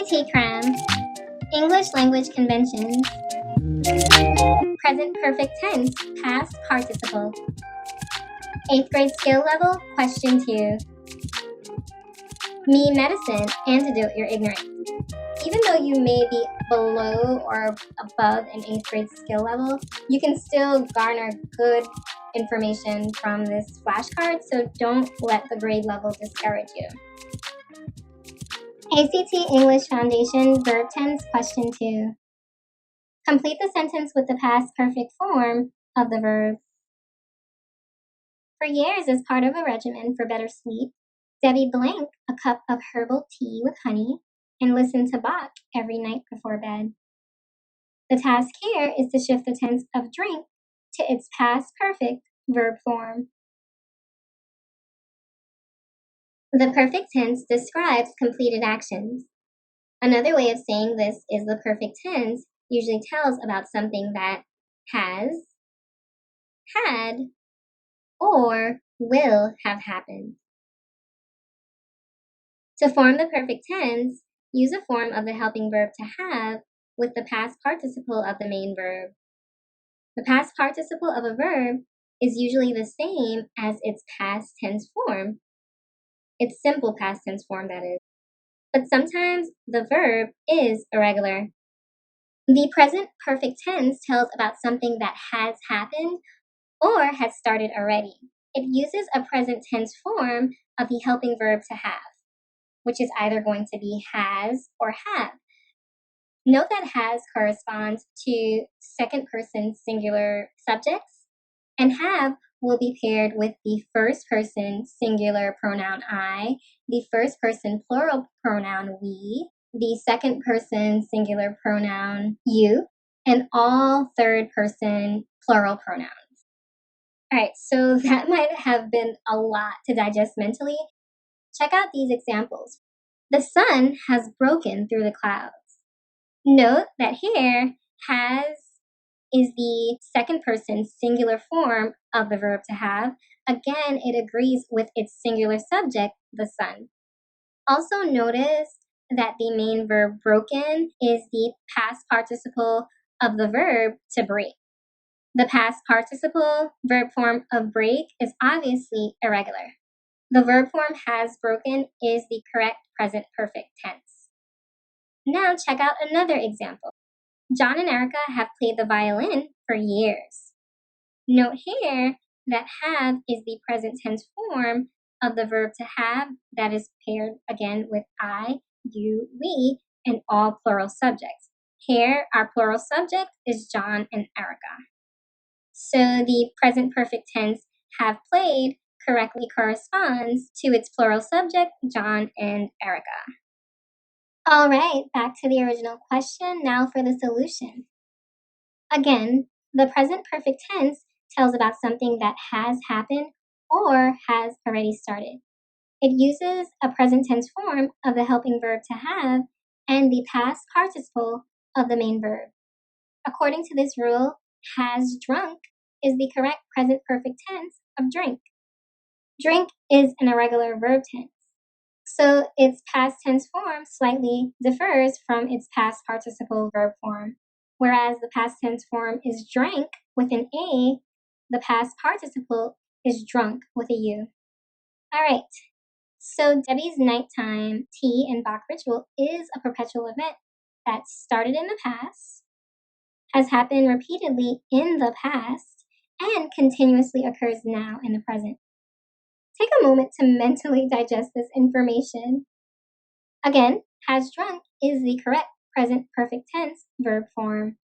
ACT Cram, English Language Conventions, Present Perfect Tense, Past Participle, 8th grade skill level, question 2. Me Medicine, Antidote Your Ignorance. Even though you may be below or above an 8th grade skill level, you can still garner good information from this flashcard, so don't let the grade level discourage you. ACT English Foundation Verb Tense, question 2. Complete the sentence with the past perfect form of the verb. For years, as part of a regimen for better sleep, Debbie drank a cup of herbal tea with honey and listened to Bach every night before bed. The task here is to shift the tense of drink to its past perfect verb form. The perfect tense describes completed actions. Another way of saying this is the perfect tense usually tells about something that has, had, or will have happened. To form the perfect tense, use a form of the helping verb to have with the past participle of the main verb. The past participle of a verb is usually the same as its past tense form. Its simple past tense form, that is. But sometimes the verb is irregular. The present perfect tense tells about something that has happened or has started already. It uses a present tense form of the helping verb to have, which is either going to be has or have. Note that has corresponds to second person singular subjects, and have will be paired with the first person singular pronoun I, the first person plural pronoun we, the second person singular pronoun you, and all third person plural pronouns. All right, so that might have been a lot to digest mentally. Check out these examples. The sun has broken through the clouds. Note that here, has is the second person singular form of the verb to have. Again, it agrees with its singular subject, the sun. Also notice that the main verb broken is the past participle of the verb to break. The past participle verb form of break is obviously irregular. The verb form has broken is the correct present perfect tense. Now check out another example. John and Erica have played the violin for years. Note here that have is the present tense form of the verb to have that is paired again with I, you, we, and all plural subjects. Here, our plural subject is John and Erica. So the present perfect tense have played correctly corresponds to its plural subject, John and Erica. All right, back to the original question, now for the solution. Again, the present perfect tense tells about something that has happened or has already started. It uses a present tense form of the helping verb to have and the past participle of the main verb. According to this rule, has drunk is the correct present perfect tense of drink. Drink is an irregular verb tense, so its past tense form slightly differs from its past participle verb form. Whereas the past tense form is drank with an A, the past participle is drunk with a U. All right, so Debbie's nighttime tea and Bach ritual is a perpetual event that started in the past, has happened repeatedly in the past, and continuously occurs now in the present. Take a moment to mentally digest this information. Again, has drunk is the correct present perfect tense verb form.